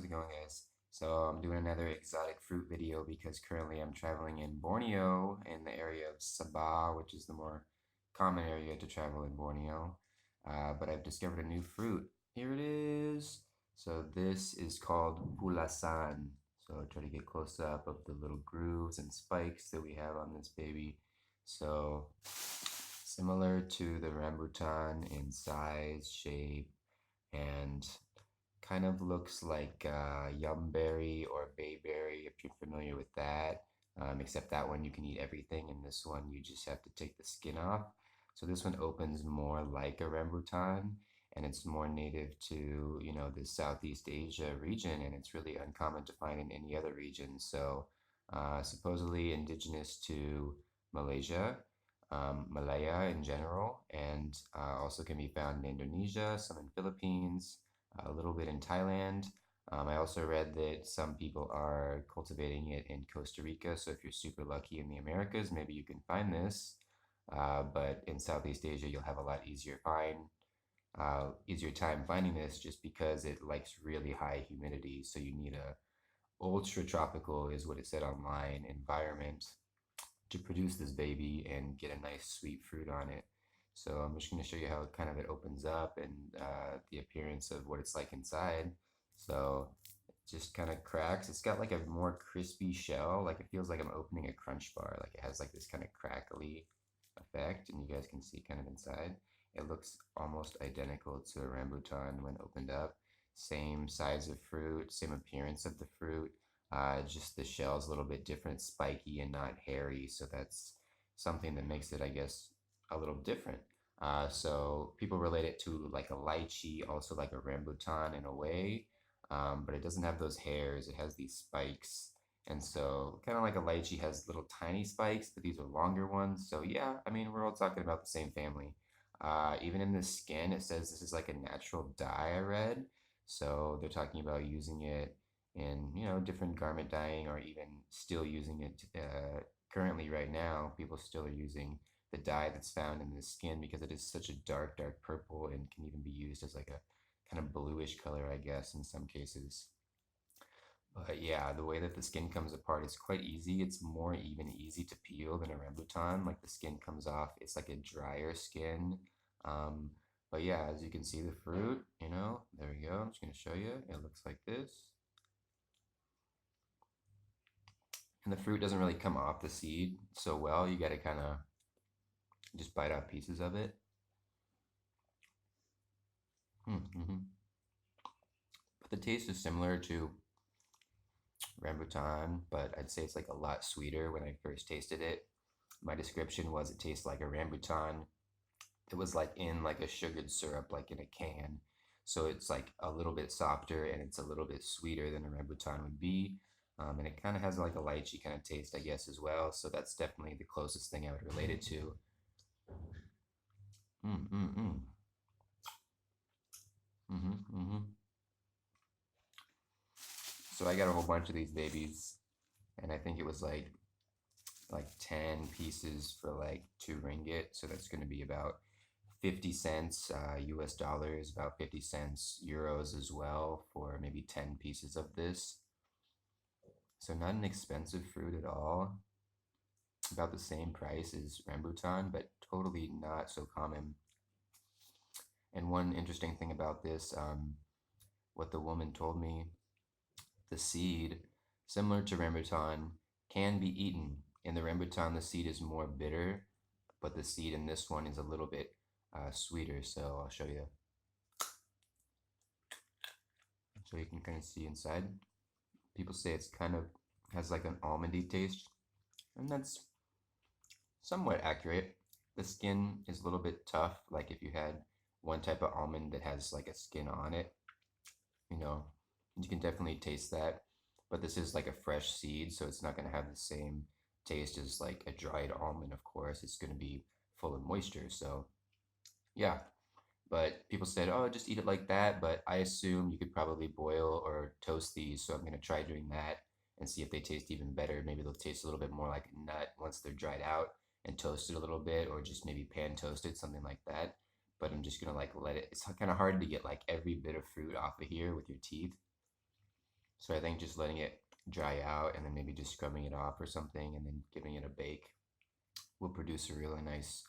it going, guys? So I'm doing another exotic fruit video because currently I'm traveling in Borneo in the area of Sabah, which is the more common area to travel in Borneo. But I've discovered a new fruit. Here it is. So this is called Pulasan. So I'll try to get close up of the little grooves and spikes that we have on this baby. So similar to the rambutan in size, shape, and kind of looks like yumberry or bayberry if you're familiar with that. Except that one you can eat everything, and this one you just have to take the skin off. So this one opens more like a rambutan, and it's more native to, the Southeast Asia region, and it's really uncommon to find in any other region. So supposedly indigenous to Malaysia, Malaya in general, and also can be found in Indonesia, some in Philippines, a little bit in Thailand. I also read that some people are cultivating it in Costa Rica. So if you're super lucky in the Americas, maybe you can find this. But in Southeast Asia, you'll have a lot easier time finding this just because it likes really high humidity. So you need a ultra tropical, is what it said online, environment to produce this baby and get a nice sweet fruit on it. So I'm just going to show you how it opens up and the appearance of what it's like inside. So it just kind of cracks. It's got like a more crispy shell. Like it feels like I'm opening a crunch bar. Like it has like this kind of crackly effect, and you guys can see kind of inside. It looks almost identical to a rambutan when opened up. Same size of fruit, same appearance of the fruit. Just the shell's a little bit different, spiky and not hairy. So that's something that makes it, I guess, a little different. So people relate it to like a lychee, also like a rambutan in a way, but it doesn't have those hairs. It has these spikes. And so, kind of like a lychee has little tiny spikes, but these are longer ones. So, yeah, I mean, we're all talking about the same family. Even in the skin, it says this is like a natural dye, I read. So, they're talking about using it in, different garment dyeing, or even still using it currently right now. People still are using the dye that's found in the skin because it is such a dark, dark purple and can even be used as like a kind of bluish color, I guess, in some cases. But yeah, the way that the skin comes apart is quite easy. It's more even easy to peel than a rambutan. Like the skin comes off, it's like a drier skin. Um, but yeah, as you can see, the fruit, there we go. I'm just going to show you. It looks like this. And the fruit doesn't really come off the seed so well. You got to kind of just bite out pieces of it. Mm-hmm. But the taste is similar to rambutan, but I'd say it's like a lot sweeter when I first tasted it. My description was it tastes like a rambutan. It was like in like a sugared syrup, like in a can. So it's like a little bit softer and it's a little bit sweeter than a rambutan would be. And it kind of has like a lychee kind of taste, I guess, as well. So that's definitely the closest thing I would relate it to. Mm, mm, mm. Mm-hmm, mm-hmm. So I got a whole bunch of these babies, and I think it was like 10 pieces for like 2 ringgit. So that's going to be about 50 cents US dollars, about 50 cents euros as well for maybe 10 pieces of this. So not an expensive fruit at all. About the same price as rambutan, but totally not so common. And one interesting thing about this, what the woman told me, the seed, similar to rambutan, can be eaten. In the rambutan, the seed is more bitter, but the seed in this one is a little bit sweeter. So I'll show you. So you can kind of see inside. People say it's kind of has like an almondy taste, and that's somewhat accurate. The skin is a little bit tough, like if you had one type of almond that has like a skin on it, you know, you can definitely taste that. But this is like a fresh seed, so it's not going to have the same taste as like a dried almond, of course. It's going to be full of moisture. So, yeah. But people said, oh, just eat it like that. But I assume you could probably boil or toast these. So I'm going to try doing that and see if they taste even better. Maybe they'll taste a little bit more like a nut once they're dried out and toasted a little bit, or just maybe pan toasted, something like that. But I'm just going to like let it, it's kind of hard to get like every bit of fruit off of here with your teeth. So I think just letting it dry out and then maybe just scrubbing it off or something and then giving it a bake will produce a really nice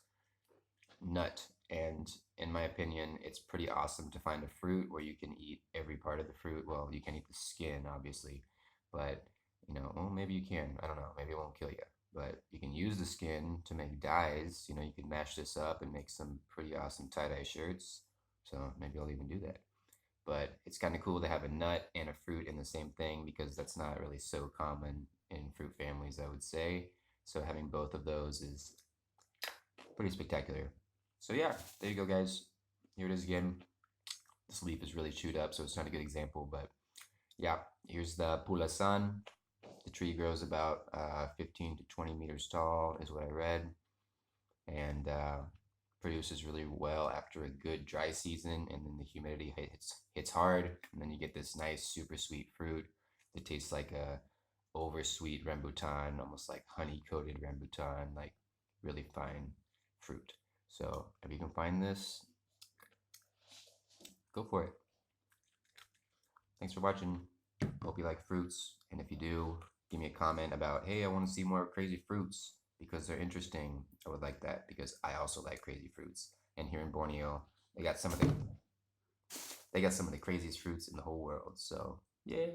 nut. And in my opinion, it's pretty awesome to find a fruit where you can eat every part of the fruit. Well, you can eat the skin, obviously, but well, maybe you can. I don't know. Maybe it won't kill you. But you can use the skin to make dyes. You can mash this up and make some pretty awesome tie-dye shirts. So maybe I'll even do that. But it's kind of cool to have a nut and a fruit in the same thing because that's not really so common in fruit families, I would say. So having both of those is pretty spectacular. So yeah, there you go, guys. Here it is again. This leaf is really chewed up, so it's not a good example, but yeah, here's the Pulasan. The tree grows about 15 to 20 meters tall, is what I read, and produces really well after a good dry season, and then the humidity hits hard, and then you get this nice, super sweet fruit that tastes like a oversweet rambutan, almost like honey coated rambutan, like really fine fruit. So if you can find this, go for it. Thanks for watching. Hope you like fruits. And if you do, give me a comment about, hey, I want to see more crazy fruits because they're interesting. I would like that because I also like crazy fruits. And here in Borneo, they got some of the craziest fruits in the whole world. So yeah,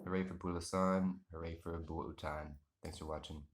hooray for Pulasan, hooray for Buutan. Thanks for watching.